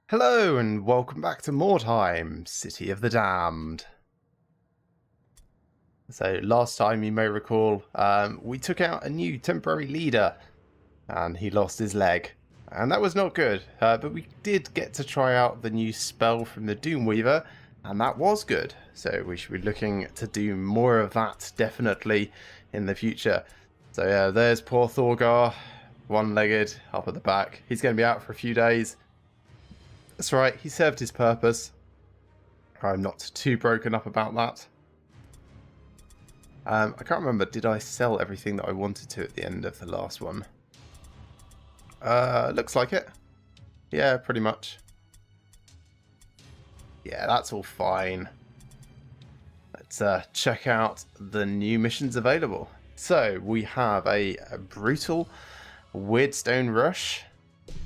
Hello and welcome back to Mordheim, City of the Damned. So last time you may recall, we took out a new temporary leader and he lost his leg. And that was not good, but we did get to try out the new spell from the Doomweaver and that was good. So we should be looking to do more of that definitely in the future. So yeah, there's poor Thorgar, one-legged, up at the back. He's going to be out for a few days. That's right, he served his purpose. I'm not too broken up about that. I can't remember, did I sell everything that I wanted to at the end of the last one? Looks like it. Yeah, pretty much. Yeah, that's all fine. Let's check out the new missions available. So, we have a brutal Weirdstone Rush.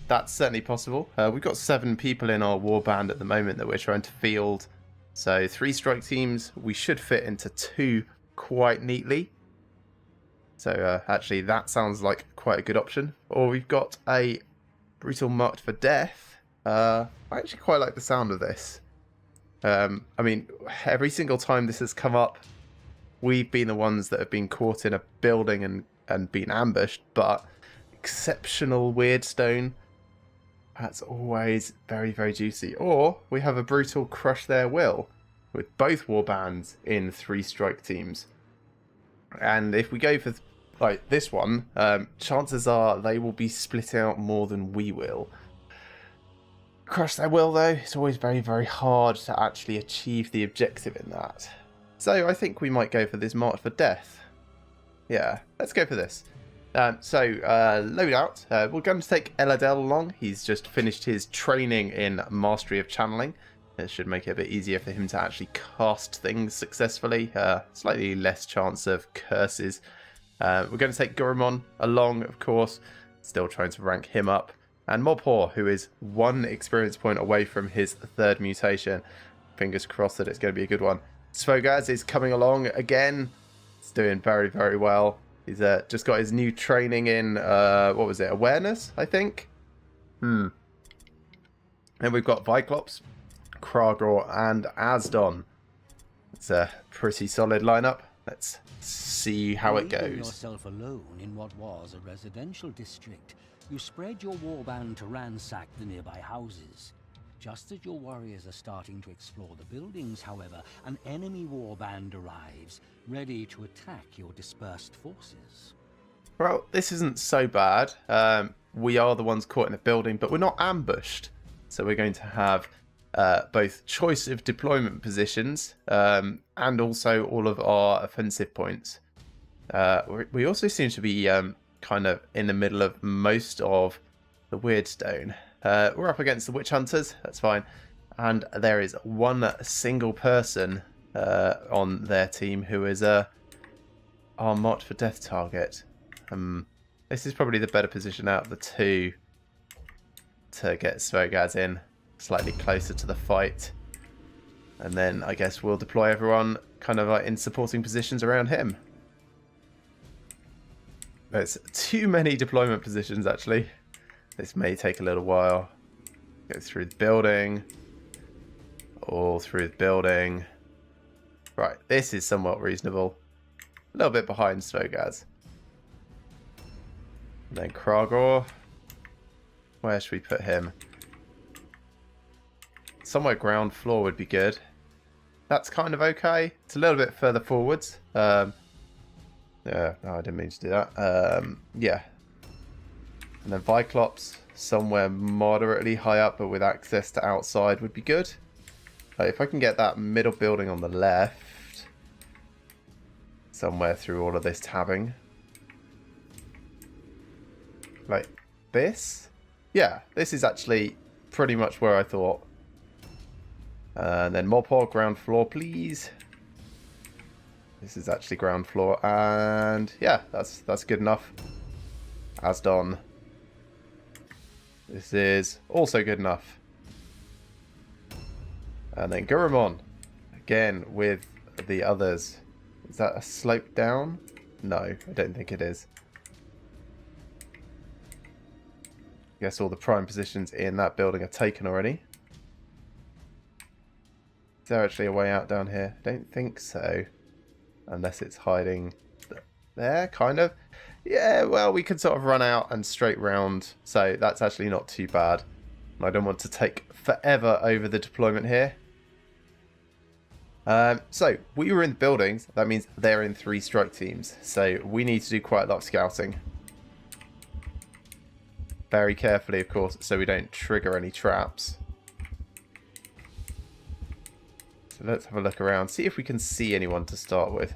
That's certainly possible. We've got 7 people in our Warband at the moment that we're trying to field. So 3 strike teams, we should fit into 2 quite neatly. So actually that sounds like quite a good option. Or we've got a Brutal Marked for Death. I actually quite like the sound of this. I mean, every single time this has come up, we've been the ones that have been caught in a building and been ambushed, but exceptional Weirdstone. That's always very, very juicy. Or we have a brutal Crush Their Will with both warbands in 3 strike teams. And if we go for like this one, chances are they will be split out more than we will. Crush Their Will though, it's always very, very hard to actually achieve the objective in that. So I think we might go for this Marked for Death. Yeah, let's go for this. Loadout. We're going to take Eladel along. He's just finished his training in Mastery of Channeling. It should make it a bit easier for him to actually cast things successfully. Slightly less chance of curses. We're going to take Gurumon along, of course. Still trying to rank him up. And Mordheim, who is 1 experience point away from his 3rd mutation. Fingers crossed that it's going to be a good one. Svogaz is coming along again. He's doing very, very well. He's just got his new training in, what was it, awareness, I think? And we've got Viclops, Kragor, and Asdon. It's a pretty solid lineup. Let's see how it goes. Yourself alone in what was a residential district, you spread your warband to ransack the nearby houses. Just as your warriors are starting to explore the buildings, however, an enemy warband arrives, ready to attack your dispersed forces. Well, this isn't so bad. We are the ones caught in a building, but we're not ambushed. So we're going to have both choice of deployment positions and also all of our offensive points. We also seem to be kind of in the middle of most of the Weirdstone. We're up against the Witch Hunters, that's fine. And there is 1 single person on their team who is our Marked for Death target. This is probably the better position out of the 2 to get Svogaz in, slightly closer to the fight. And then I guess we'll deploy everyone kind of like in supporting positions around him. There's too many deployment positions actually. This may take a little while. Go through the building. All through the building. Right, this is somewhat reasonable. A little bit behind Svogaz. And then Kragor. Where should we put him? Somewhere ground floor would be good. That's kind of okay. It's a little bit further forwards. Yeah, no, I didn't mean to do that. Yeah. And then Viclops, somewhere moderately high up but with access to outside would be good. If I can get that middle building on the left, somewhere through all of this tabbing. Like this? Yeah, this is actually pretty much where I thought. And then Mordheim, ground floor please. This is actually ground floor and yeah, that's good enough. Asdon. This is also good enough. And then Gurumon. Again with the others. Is that a slope down? No, I don't think it is. Guess all the prime positions in that building are taken already. Is there actually a way out down here? I don't think so. Unless it's hiding there, kind of. Yeah, well, we could sort of run out and straight round. So that's actually not too bad. I don't want to take forever over the deployment here. So we were in the buildings. That means they're in 3 strike teams. So we need to do quite a lot of scouting. Very carefully, of course, so we don't trigger any traps. So let's have a look around. See if we can see anyone to start with.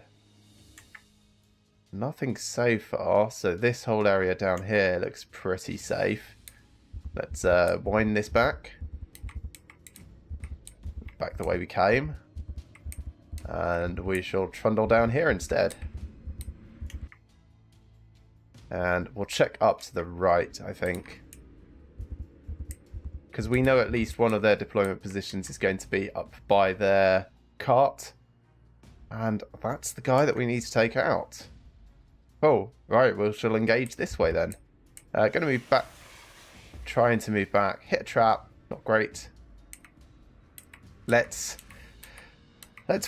Nothing so far. So this whole area down here looks pretty safe. Let's wind this back. Back the way we came. And we shall trundle down here instead. And we'll check up to the right, I think. Because we know at least one of their deployment positions is going to be up by their cart. And that's the guy that we need to take out. Oh, right, we shall engage this way then. Going to move back. Trying to move back. Hit a trap. Not great. Let's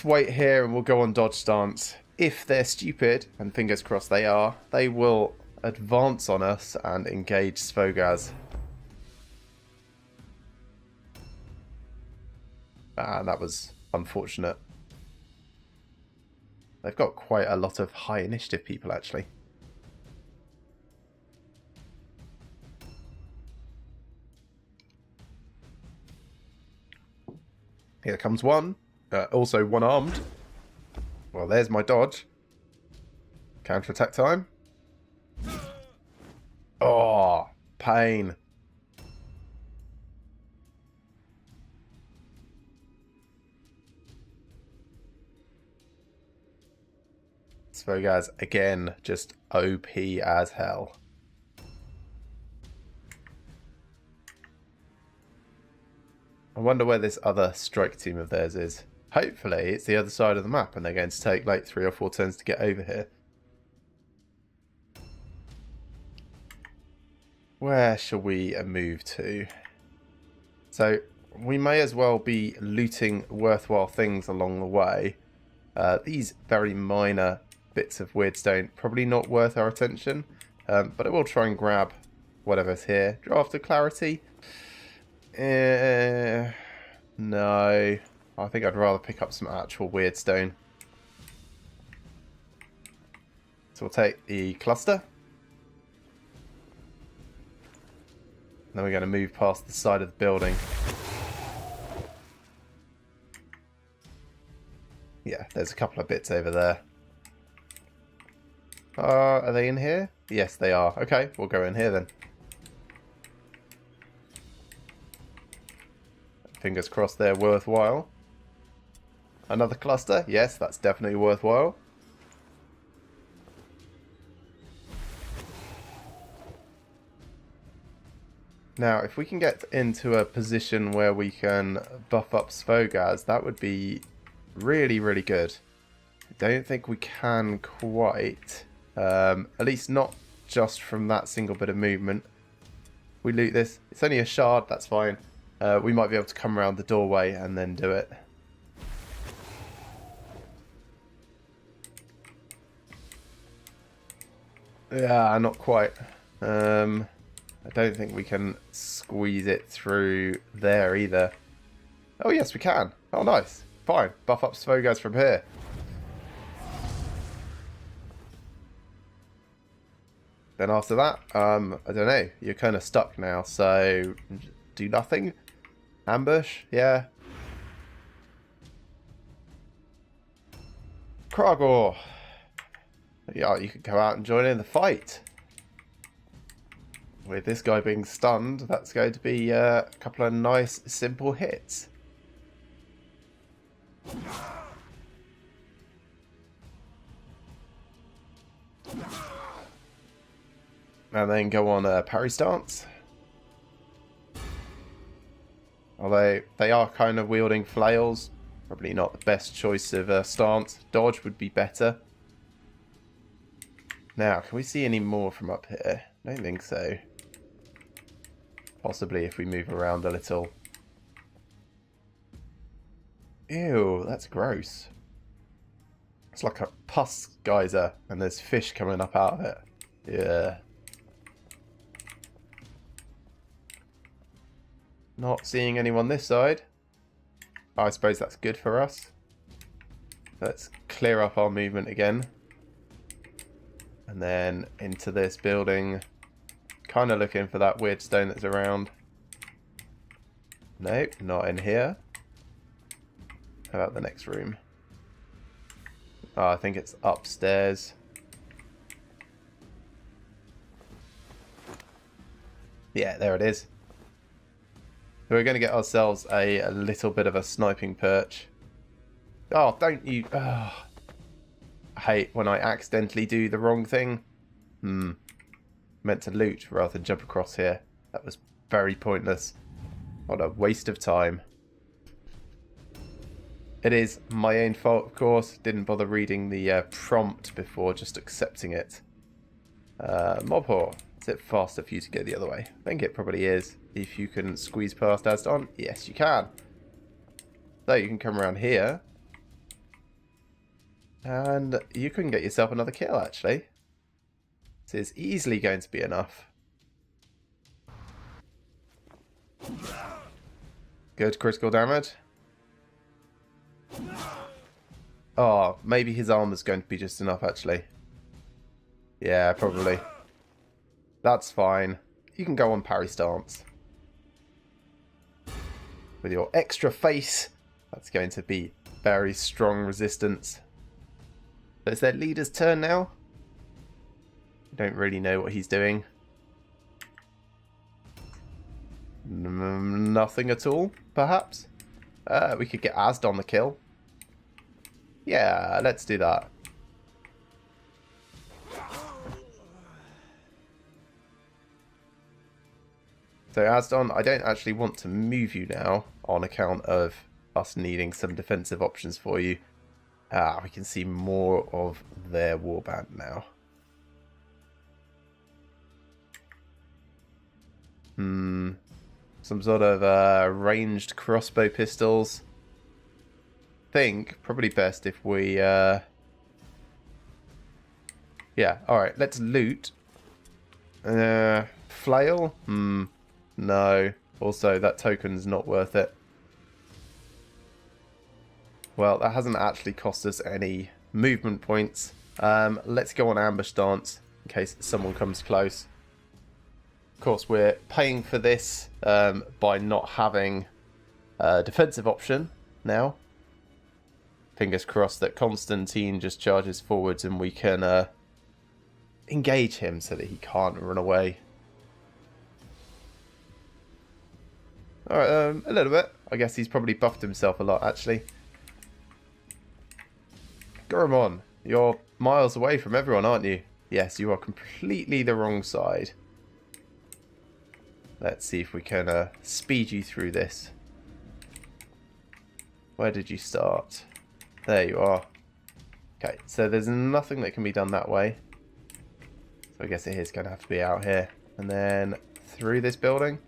wait here and we'll go on dodge stance. If they're stupid, and fingers crossed they are, they will advance on us and engage Svogaz. Ah, that was unfortunate. They've got quite a lot of high initiative people, actually. Here comes one. Also one-armed. Well, there's my dodge. Counter-attack time. Oh, pain. Svogaz, again, just OP as hell. I wonder where this other strike team of theirs is. Hopefully it's the other side of the map and they're going to take like 3 or 4 turns to get over here. Where shall we move to? So we may as well be looting worthwhile things along the way. These very minor bits of weird stone, probably not worth our attention. But I will try and grab whatever's here. Draft of Clarity. No. I think I'd rather pick up some actual weird stone. So we'll take the cluster. Then we're going to move past the side of the building. Yeah, there's a couple of bits over there. Are they in here? Yes, they are. Okay, we'll go in here then. Fingers crossed they're worthwhile. Another cluster? Yes, that's definitely worthwhile. Now, if we can get into a position where we can buff up Svogaz, that would be really, really good. I don't think we can quite. At least not just from that single bit of movement. We loot this. It's only a shard, that's fine. We might be able to come around the doorway and then do it. Yeah, not quite. I don't think we can squeeze it through there either. Oh yes, we can. Oh nice. Fine. Buff up Svogaz from here. Then after that, I don't know. You're kind of stuck now, so do nothing. Ambush, yeah. Kragor. Yeah, you could go out and join in the fight. With this guy being stunned, that's going to be a couple of nice, simple hits. And then go on a parry stance. Although they are kind of wielding flails. Probably not the best choice of stance. Dodge would be better. Now, can we see any more from up here? I don't think so. Possibly if we move around a little. Ew, that's gross. It's like a pus geyser, and there's fish coming up out of it. Yeah. Not seeing anyone this side. I suppose that's good for us. Let's clear up our movement again. And then into this building. Kind of looking for that weird stone that's around. Nope, not in here. How about the next room? Oh, I think it's upstairs. Yeah, there it is. We're going to get ourselves a little bit of a sniping perch. Oh, don't you... Oh. I hate when I accidentally do the wrong thing. Meant to loot rather than jump across here. That was very pointless. What a waste of time. It is my own fault, of course. Didn't bother reading the prompt before just accepting it. Mob whore. Is it faster for you to go the other way? I think it probably is. If you can squeeze past Asdon. Yes, you can. So you can come around here. And you can get yourself another kill, actually. This is easily going to be enough. Good critical damage. Oh, maybe his armor's going to be just enough, actually. Yeah, probably. That's fine. You can go on parry stance. With your extra face, that's going to be very strong resistance. So it's their leader's turn now. Don't really know what he's doing. Nothing at all, perhaps. We could get Asdon the kill. Yeah, let's do that. So Asdon, I don't actually want to move you now on account of us needing some defensive options for you. We can see more of their warband now. Some sort of ranged crossbow pistols. Think probably best if we yeah, alright, let's loot. Flail? No. Also, that token's not worth it. Well, that hasn't actually cost us any movement points. Let's go on ambush stance in case someone comes close. Of course, we're paying for this by not having a defensive option now. Fingers crossed that Constantine just charges forwards and we can engage him so that he can't run away. Alright, a little bit. I guess he's probably buffed himself a lot, actually. Goromon, you're miles away from everyone, aren't you? Yes, you are completely the wrong side. Let's see if we can speed you through this. Where did you start? There you are. Okay, so there's nothing that can be done that way. So I guess it is going to have to be out here. And then through this building.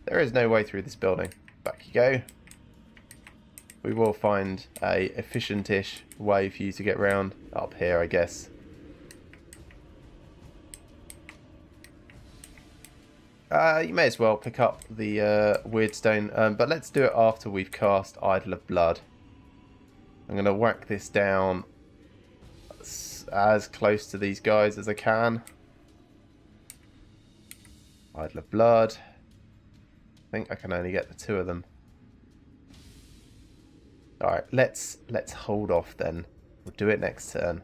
There is no way through this building. Back you go. We will find a efficient-ish way for you to get round. Up here, I guess. You may as well pick up the weird stone. But let's do it after we've cast Idol of Blood. I'm going to whack this down as close to these guys as I can. Idol of Blood. I think I can only get the two of them. Alright, let's hold off then. We'll do it next turn.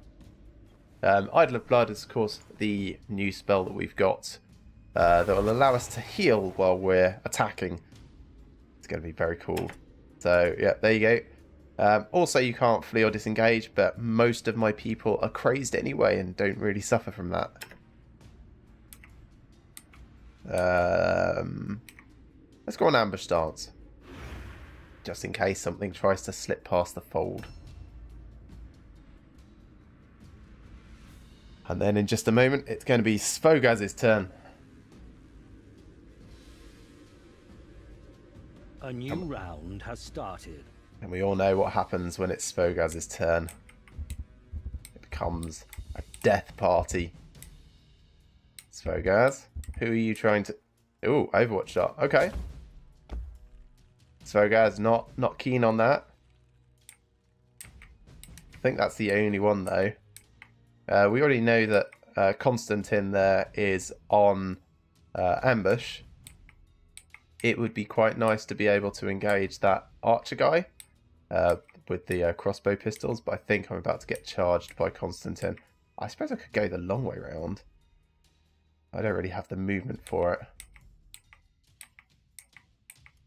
Idol of Blood is, of course, the new spell that we've got that will allow us to heal while we're attacking. It's going to be very cool. So, yeah, there you go. Also, you can't flee or disengage, but most of my people are crazed anyway and don't really suffer from that. Let's go on ambush stance. Just in case something tries to slip past the fold. And then in just a moment, it's going to be Svogaz's turn. A new round has started. And we all know what happens when it's Svogaz's turn. It becomes a death party. Svogaz, who are you trying to... Ooh, Overwatch shot. Okay. Svogaz not keen on that. I think that's the only one, though. We already know that Constantine there is on ambush. It would be quite nice to be able to engage that archer guy with the crossbow pistols, but I think I'm about to get charged by Constantine. I suppose I could go the long way round. I don't really have the movement for it.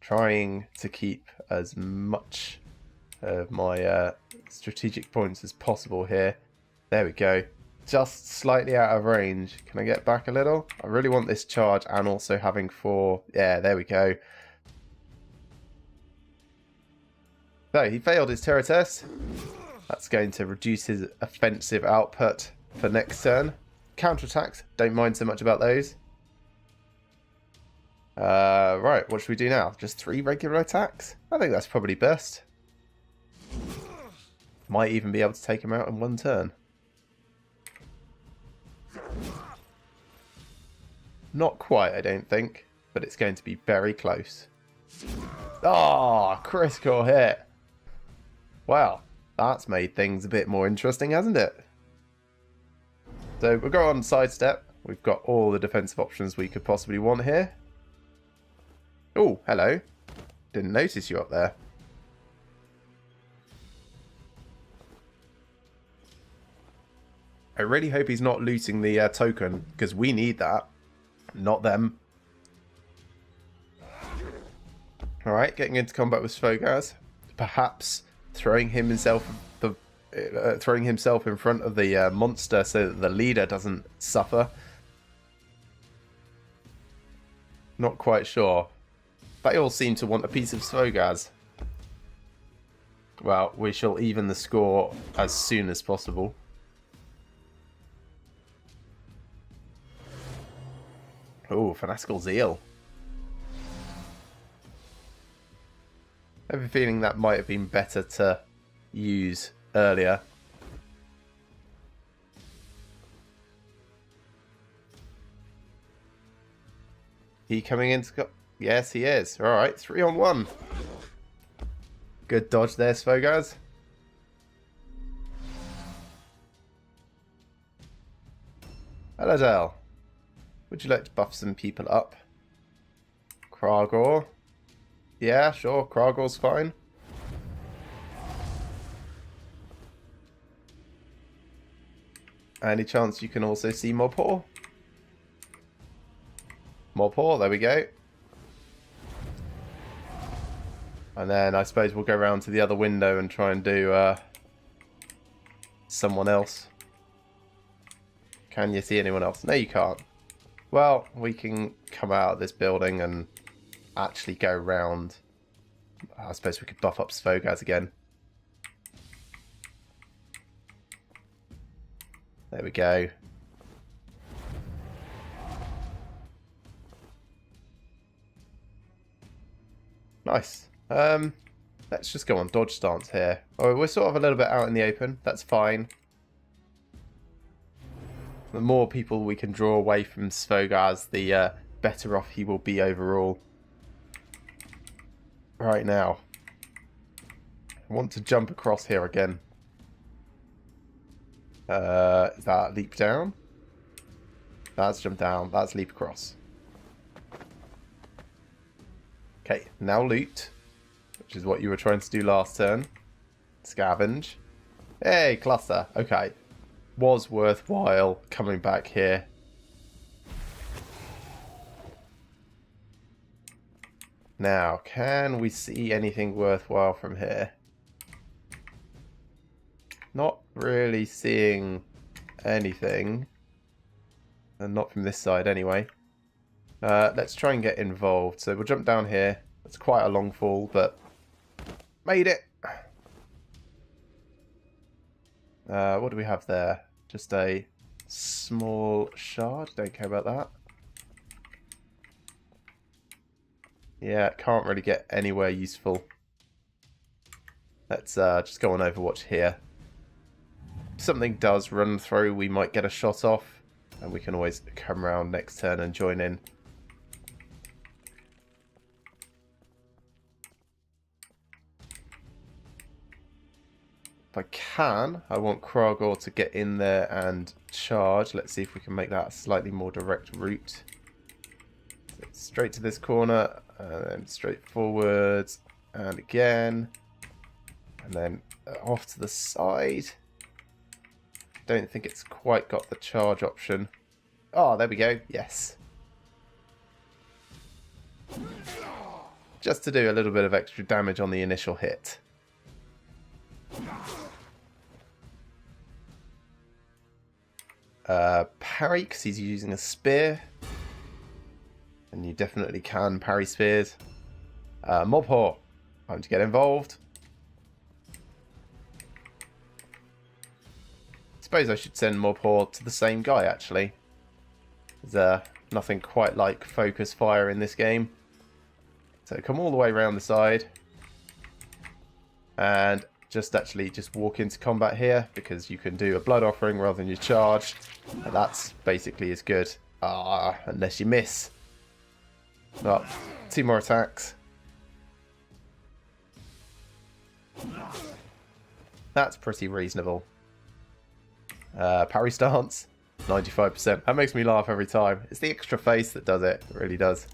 Trying to keep as much of my strategic points as possible here. There we go. Just slightly out of range. Can I get back a little? I really want this charge and also having 4. Yeah, there we go. So he failed his terror test. That's going to reduce his offensive output for next turn. Counterattacks, don't mind so much about those. Right, what should we do now? Just 3 regular attacks? I think that's probably best. Might even be able to take him out in 1 turn. Not quite, I don't think, but it's going to be very close. Ah, critical hit. Wow, that's made things a bit more interesting, hasn't it? So we'll go on sidestep. We've got all the defensive options we could possibly want here. Oh, hello. Didn't notice you up there. I really hope he's not looting the token, because we need that. Not them. Alright, getting into combat with Svogaz. Perhaps throwing himself in front of the monster so that the leader doesn't suffer. Not quite sure. They all seem to want a piece of Svogaz. Well, we shall even the score as soon as possible. Oh, Fanatical Zeal. I have a feeling that might have been better to use earlier. He coming in to... Yes, he is. Alright, 3 on 1. Good dodge there, Svogaz. Hello, Dale. Would you like to buff some people up? Kragor. Yeah, sure. Kragor's fine. Any chance you can also see Morpaw? Morpaw, there we go. And then I suppose we'll go around to the other window and try and do someone else. Can you see anyone else? No, you can't. Well, we can come out of this building and actually go round. I suppose we could buff up Svogaz again. There we go. Nice. Let's just go on dodge stance here. Oh, we're sort of a little bit out in the open. That's fine. The more people we can draw away from Svogaz, the better off he will be overall. Right now. I want to jump across here again. Is that leap down? That's jump down. That's leap across. Okay, now loot. Which is what you were trying to do last turn. Scavenge. Hey, cluster. Okay. Was worthwhile coming back here. Now, can we see anything worthwhile from here? Not really seeing anything. And not from this side anyway. Let's try and get involved. So we'll jump down here. It's quite a long fall, but made it. What do we have there? Just a small shard. Don't care about that. Yeah, can't really get anywhere useful. Let's just go on Overwatch here. If something does run through, we might get a shot off, and we can always come around next turn and join in. If I can, I want Kragor to get in there and charge. Let's see if we can make that a slightly more direct route. So straight to this corner, and then straight forwards, and again, and then off to the side. Don't think it's quite got the charge option. Oh, there we go. Yes. Just to do a little bit of extra damage on the initial hit. Parry, because he's using a spear. And you definitely can parry spears. Mob Whore, time to get involved. Suppose I should send Mob Whore to the same guy, actually. There's nothing quite like focus fire in this game. So come all the way around the side. And just walk into combat here, because you can do a blood offering rather than your charge. And that's basically as good. Unless you miss. Well, 2 more attacks. That's pretty reasonable. Parry stance, 95%. That makes me laugh every time. It's the extra face that does it. It really does.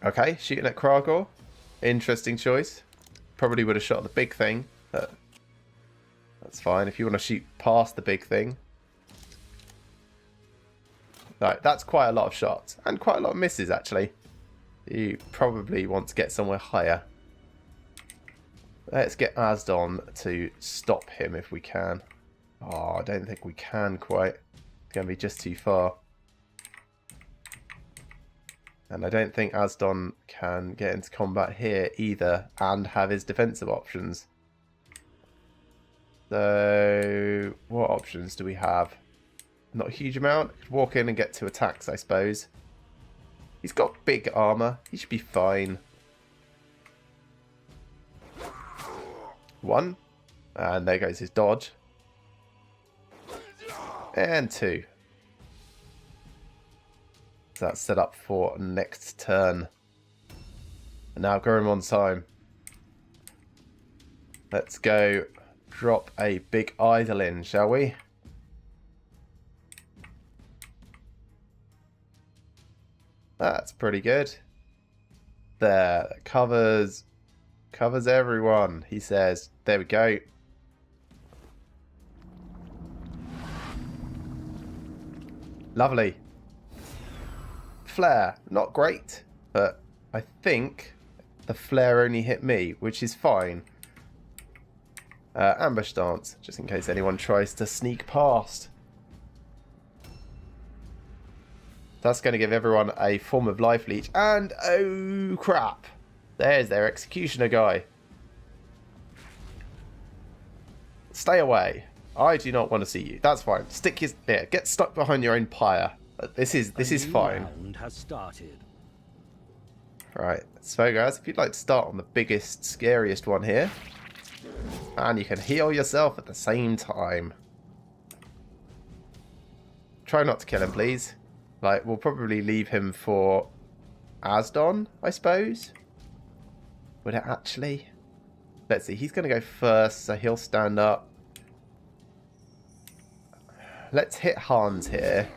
Okay, shooting at Kragor. Interesting choice. Probably would have shot the big thing, but that's fine. If you want to shoot past the big thing. Right, that's quite a lot of shots. And quite a lot of misses, actually. You probably want to get somewhere higher. Let's get Asdon to stop him if we can. Oh, I don't think we can quite. It's going to be just too far. And I don't think Asdon can get into combat here either and have his defensive options. So, what options do we have? Not a huge amount. Could walk in and get 2 attacks, I suppose. He's got big armor. He should be fine. 1. And there goes his dodge. And 2. So that's set up for next turn. And now Goremon's time. Let's go drop a big idol in, shall we? That's pretty good. There, that covers everyone, he says. There we go. Lovely. Flare, not great, but I think the flare only hit me, which is fine. Ambush stance, just in case anyone tries to sneak past. That's going to give everyone a form of life leech. And, oh crap, there's their executioner guy. Stay away. I do not want to see you. That's fine. Stick your... There, get stuck behind your own pyre. This is fine. Round has started. Right, so guys, if you'd like to start on the biggest, scariest one here, and you can heal yourself at the same time. Try not to kill him, please. Like, we'll probably leave him for Asdon, I suppose. Would it actually? Let's see, he's going to go first, so he'll stand up. Let's hit Hans here.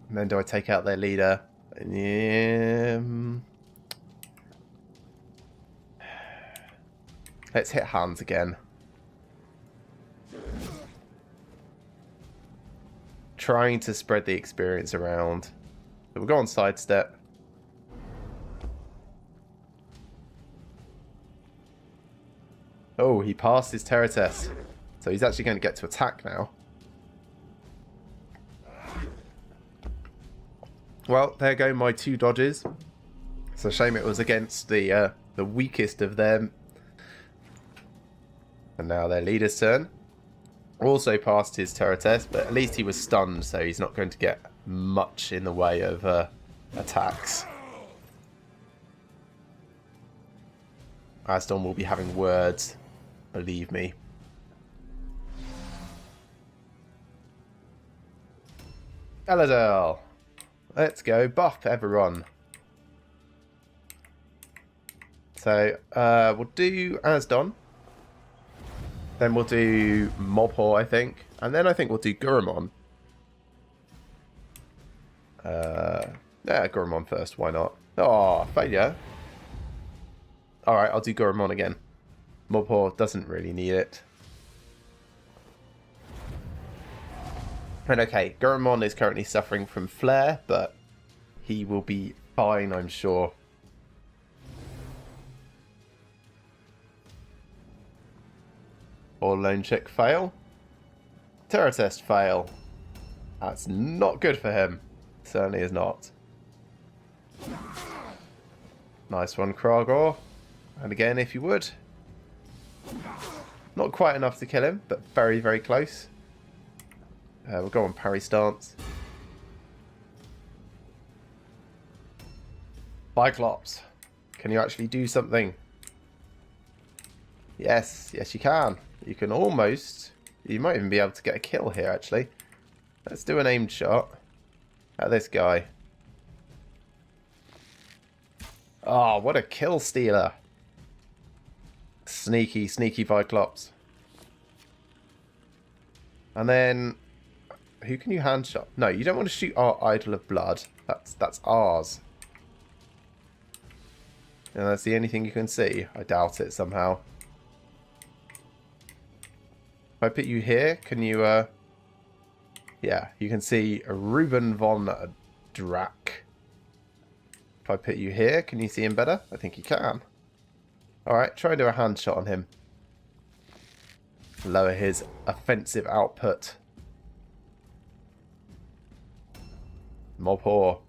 And then do I take out their leader? Let's hit Hans again. Trying to spread the experience around. So we'll go on sidestep. Oh, he passed his terror test. So he's actually going to get to attack now. Well, there go my 2 dodges. It's a shame it was against the weakest of them. And now their leader's turn. Also passed his terror test, but at least he was stunned, so he's not going to get much in the way of attacks. Asdon will be having words. Believe me. Eladel. Let's go buff everyone. So, we'll do Asdon. Then we'll do Mobhor, I think. And then I think we'll do Gurumon. Yeah, Gurumon first. Why not? Oh, failure. Alright, I'll do Gurumon again. Mobhor doesn't really need it. And okay, Gurumon is currently suffering from flare, but he will be fine, I'm sure. Or Lone Chick fail. Terror test fail. That's not good for him. Certainly is not. Nice one, Kragor. And again, if you would. Not quite enough to kill him, but very, very close. We'll go on parry stance. Cyclops. Can you actually do something? Yes, yes you can. You can almost... You might even be able to get a kill here, actually. Let's do an aimed shot at this guy. Oh, what a kill stealer. Sneaky, sneaky Cyclops. And then... Who can you hand shot? No, you don't want to shoot our Idol of Blood. That's ours. And that's the only thing you can see. I doubt it somehow. If I put you here, can you... Yeah, you can see Ruben von Drac. If I put you here, can you see him better? I think you can. Alright, try and do a hand shot on him. Lower his offensive output. Mobhor.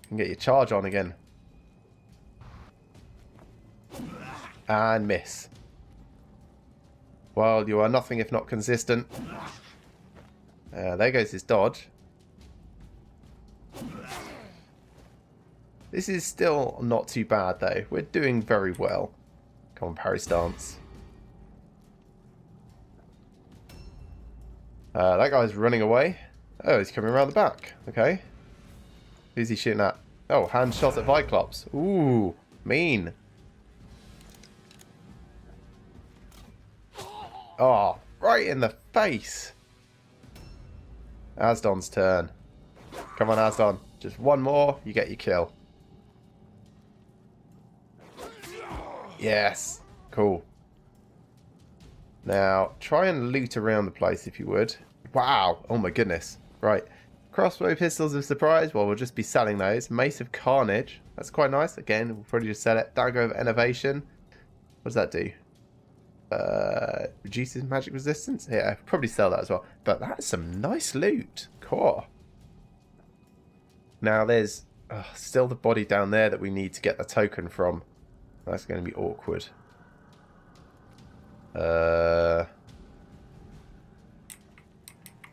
Can get your charge on again. And miss. Well, you are nothing if not consistent. There goes his dodge. This is still not too bad, though. We're doing very well. Come on, parry stance. That guy's running away. Oh, he's coming around the back. Okay. Who's he shooting at? Oh, hand shot at Cyclops. Ooh, mean. Oh, right in the face. Asdon's turn. Come on, Asdon. Just one more, you get your kill. Yes. Cool. Now, try and loot around the place if you would. Wow. Oh my goodness. Right. Crossbow pistols of surprise. Well, we'll just be selling those. Mace of Carnage. That's quite nice. Again, we'll probably just sell it. Dagger of Innovation. What does that do? Reduces magic resistance. Yeah, probably sell that as well. But that's some nice loot. Cool. Now there's still the body down there that we need to get the token from. That's going to be awkward.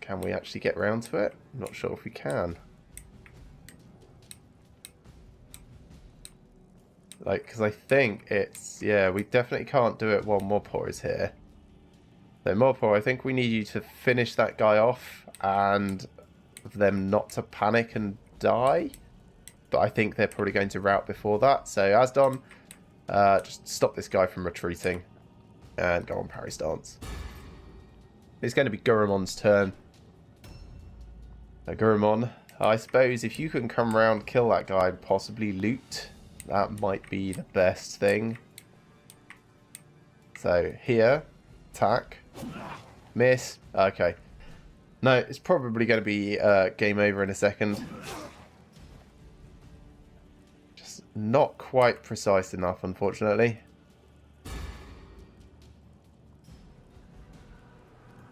Can we actually get round to it? I'm not sure if we can. Like, because I think it's... Yeah, we definitely can't do it while Mobhor is here. So Mobhor, I think we need you to finish that guy off and them not to panic and die. But I think they're probably going to rout before that. So Asdon, just stop this guy from retreating and go on parry stance. It's going to be Gurumon's turn. Now, Gurumon, I suppose if you can come around, kill that guy and possibly loot... That might be the best thing. So, here. Attack. Miss. Okay. No, it's probably going to be game over in a second. Just not quite precise enough, unfortunately.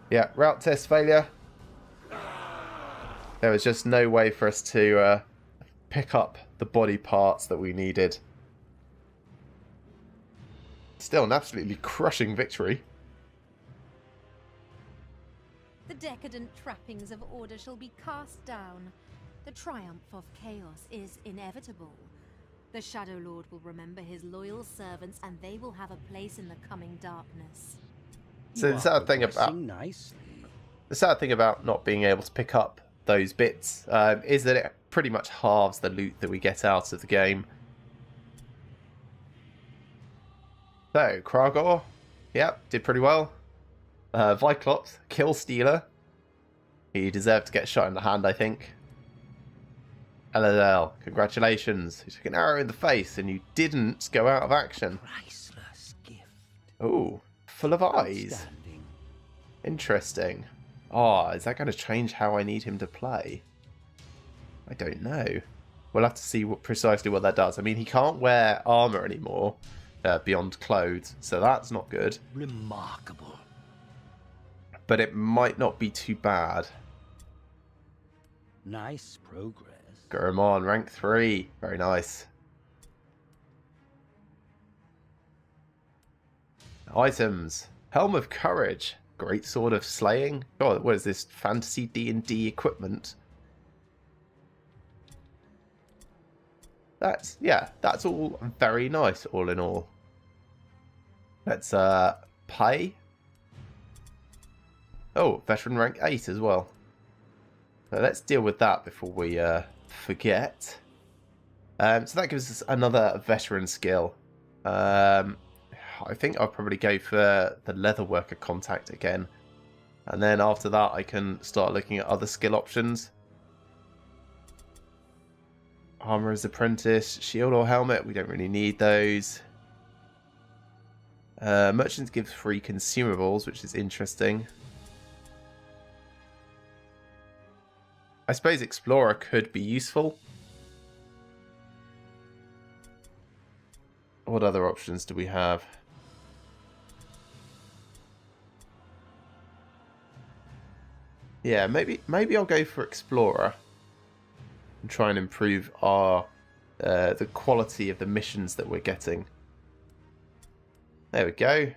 Yeah, route test failure. There was just no way for us to pick up the body parts that we needed. Still an absolutely crushing victory. The decadent trappings of order shall be cast down. The triumph of chaos is inevitable. The Shadow Lord will remember his loyal servants, and they will have a place in the coming darkness. So the sad thing about not being able to pick up those bits is that it pretty much halves the loot that we get out of the game. So, Kragor, yep, did pretty well. Viclops, kill stealer. He deserved to get shot in the hand, I think. LLL, congratulations. You took an arrow in the face and you didn't go out of action. Priceless gift. Ooh, full of eyes. Outstanding. Interesting. Oh, is that going to change how I need him to play? I don't know. We'll have to see precisely what that does. I mean, he can't wear armor anymore beyond clothes, so that's not good. Remarkable. But it might not be too bad. Nice progress. Gurumon, rank 3. Very nice. Items. Helm of Courage. Great Sword of Slaying. God, what is this? Fantasy D&D equipment. That's all very nice, all in all. Let's pay. Oh, veteran rank 8 as well. So let's deal with that before we forget. So that gives us another veteran skill. I think I'll probably go for the leatherworker contact again. And then after that I can start looking at other skill options. Armorer's Apprentice, shield or helmet, we don't really need those. Merchants gives free consumables, which is interesting. I suppose Explorer could be useful. What other options do we have? Yeah, maybe I'll go for Explorer and try and improve our the quality of the missions that we're getting. There we go.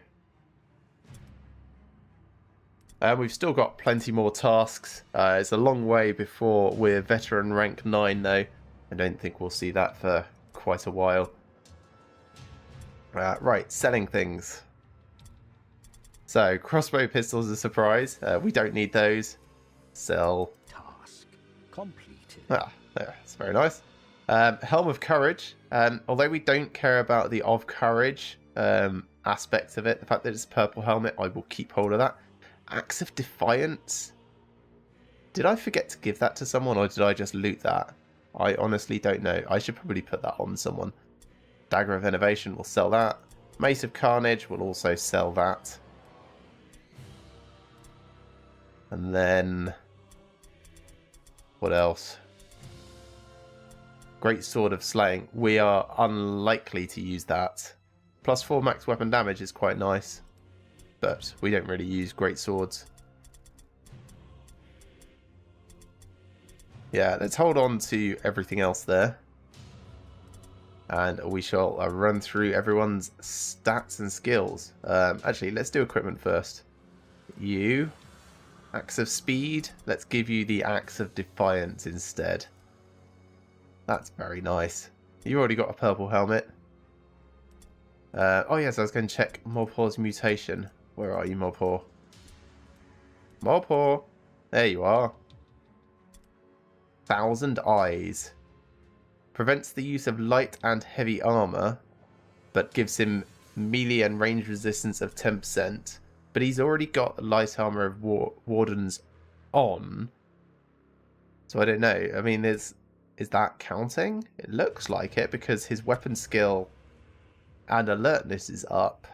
We've still got plenty more tasks. It's a long way before we're veteran rank 9 though. I don't think we'll see that for quite a while. Right, selling things. So, crossbow pistols a surprise. We don't need those. Sell. Task completed. That's very nice. Helm of Courage. Although we don't care about the of courage aspect of it, the fact that it's a purple helmet, I will keep hold of that. Axe of Defiance. Did I forget to give that to someone, or did I just loot that? I honestly don't know. I should probably put that on someone. Dagger of Innovation will sell that. Mace of Carnage will also sell that. And then what else? Great Sword of Slaying. We are unlikely to use that. +4 max weapon damage is quite nice, but we don't really use great swords. Yeah, let's hold on to everything else there. And we shall run through everyone's stats and skills. Actually, let's do equipment first. You. Axe of Speed. Let's give you the Axe of Defiance instead. That's very nice. You already got a purple helmet. Oh yes, I was going to check Morpor's mutation. Where are you, Morpor? Morpor! There you are. 1,000 Eyes. Prevents the use of light and heavy armor, but gives him melee and range resistance of 10%. But he's already got light armor of Wardens on. So I don't know. I mean, is that counting? It looks like it, because his weapon skill and alertness is up.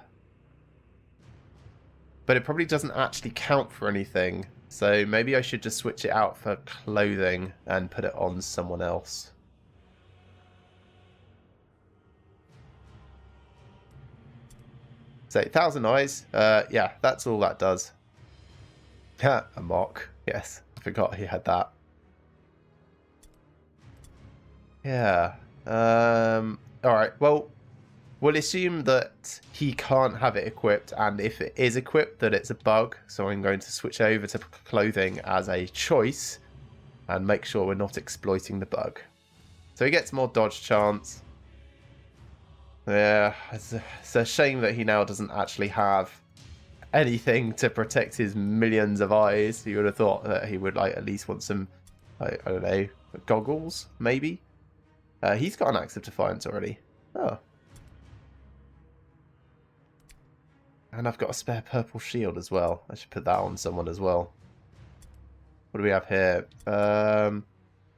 But it probably doesn't actually count for anything. So maybe I should just switch it out for clothing and put it on someone else. So 1,000 Eyes, yeah, that's all that does. A mock, yes, I forgot he had that. Yeah, alright, well, we'll assume that he can't have it equipped, and if it is equipped, that it's a bug, so I'm going to switch over to clothing as a choice, and make sure we're not exploiting the bug. So he gets more dodge chance, Yeah, it's a shame that he now doesn't actually have anything to protect his millions of eyes. You would have thought that he would like at least want some, I don't know, goggles, maybe? He's got an Axe of Defiance already. Oh. And I've got a spare purple shield as well. I should put that on someone as well. What do we have here?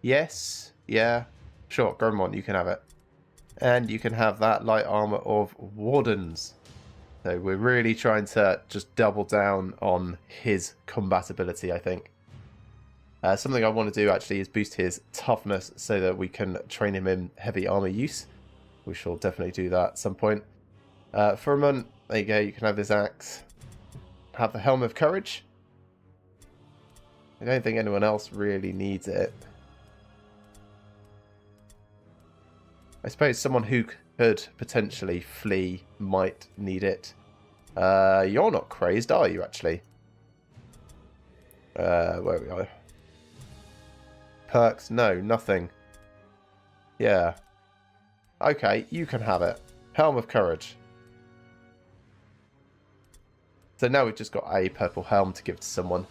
Yes. Yeah. Sure, Gromon, you can have it. And you can have that light armor of Wardens. So we're really trying to just double down on his combat ability, I think. Something I want to do actually is boost his toughness so that we can train him in heavy armor use. We shall definitely do that at some point. Furman, there you go, you can have this axe. Have the Helm of Courage. I don't think anyone else really needs it. I suppose someone who could potentially flee might need it. You're not crazed, are you, actually? Where we are. Perks? No, nothing. Yeah. Okay, you can have it. Helm of Courage. So now we've just got a purple helm to give to someone.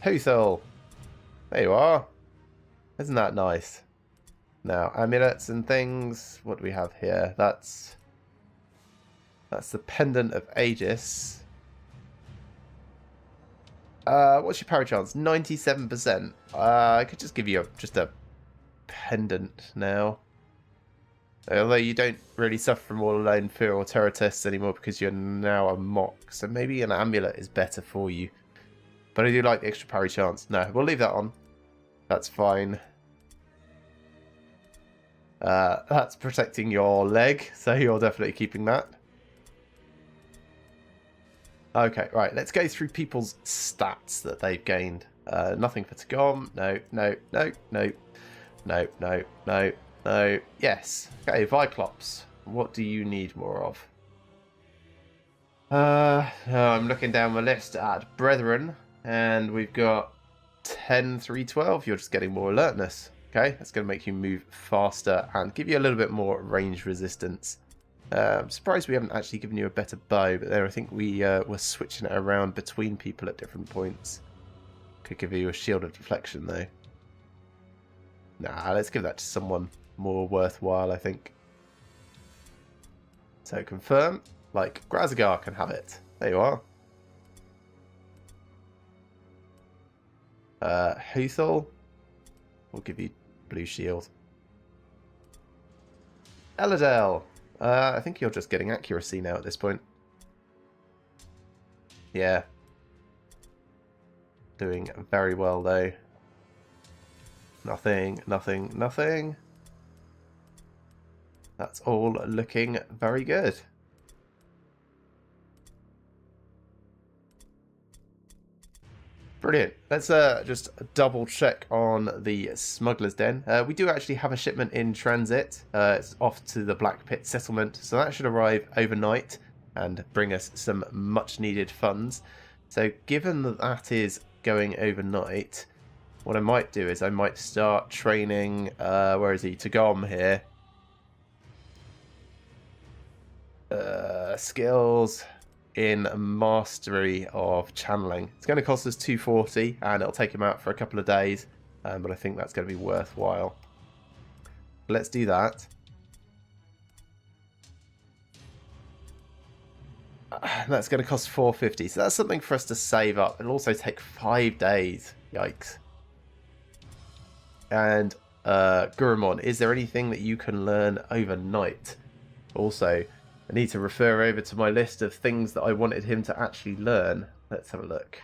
Huthel. There you are. Isn't that nice? Now, amulets and things. What do we have here? That's the Pendant of Aegis. What's your parry chance? 97%. I could just give you just a pendant now. Although you don't really suffer from all alone fear or terror tests anymore because you're now a mock. So maybe an amulet is better for you. But I do like the extra parry chance. No, we'll leave that on. That's fine. That's protecting your leg, so you're definitely keeping that. Okay, right, let's go through people's stats that they've gained. Nothing for Tagom. No, no, no, no. No, no, no, no. Yes. Okay, Viclops. What do you need more of? I'm looking down my list at Brethren. And we've got 10, 3, 12. You're just getting more alertness. Okay, that's going to make you move faster and give you a little bit more range resistance. I'm surprised we haven't actually given you a better bow, but there I think we were switching it around between people at different points. Could give you a shield of deflection though. Nah, let's give that to someone more worthwhile, I think. So confirm, like Grazigar can have it. There you are. Huthel, we'll give you blue shield. Eladel, I think you're just getting accuracy now at this point. Yeah. Doing very well though. Nothing, nothing, nothing. That's all looking very good. Brilliant. Let's just double check on the Smuggler's Den. We do actually have a shipment in transit. It's off to the Black Pit settlement, so that should arrive overnight and bring us some much needed funds. So given that that is going overnight, what I might do is I might start training, where is he? Tagom here. Skills in mastery of channeling. It's going to cost us 240 and it'll take him out for a couple of days, but I think that's going to be worthwhile. Let's do that. That's going to cost 450, so that's something for us to save up. It'll also take 5 days. Yikes. And Gurumon, is there anything that you can learn overnight? Also, I need to refer over to my list of things that I wanted him to actually learn. Let's have a look.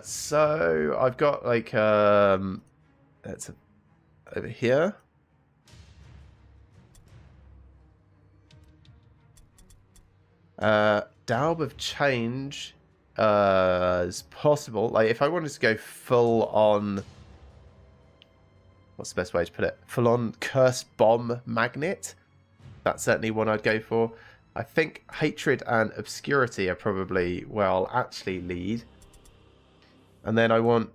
So I've got like that's over here. Daub of Change is possible. Like if I wanted to go full on, what's the best way to put it? Full on Curse Bomb Magnet. That's certainly one I'd go for. I think hatred and obscurity are probably where I'll actually lead. And then I want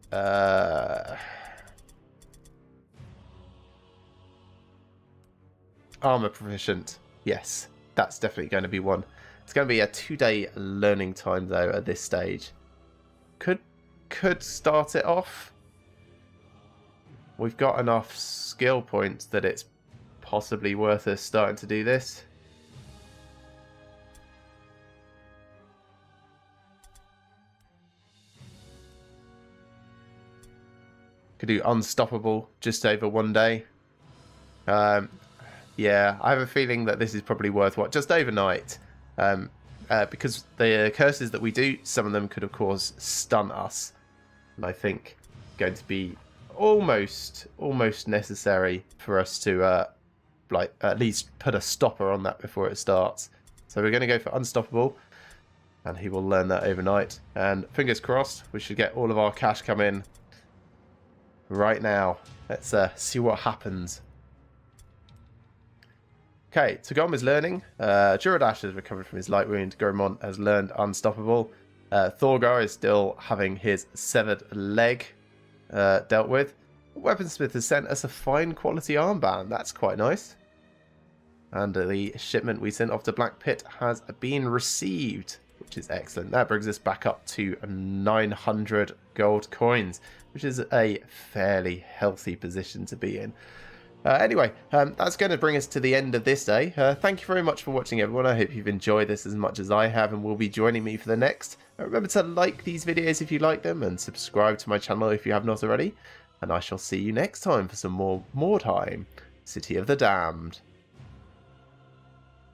armor proficient. Yes, that's definitely going to be one. It's going to be a 2-day learning time though at this stage. Could start it off. We've got enough skill points that it's possibly worth us starting to do this. Could do unstoppable just over 1 day. Yeah, I have a feeling that this is probably worth what, just overnight. Because the curses that we do, some of them could of course stun us. And I think going to be almost necessary for us to like at least put a stopper on that before it starts. So we're going to go for unstoppable, and he will learn that overnight. And fingers crossed, we should get all of our cash come in right now. Let's see what happens. Okay, Tagom is learning. Duradash has recovered from his light wound. Gormont has learned unstoppable. Thorgar is still having his severed leg dealt with. Weaponsmith has sent us a fine quality armband. That's quite nice. And the shipment we sent off to Black Pit has been received, which is excellent. That brings us back up to 900 gold coins, which is a fairly healthy position to be in. Anyway, that's going to bring us to the end of this day. Thank you very much for watching, everyone. I hope you've enjoyed this as much as I have and will be joining me for the next. Remember to like these videos if you like them and subscribe to my channel if you have not already. And I shall see you next time for some more Mordheim, City of the Damned.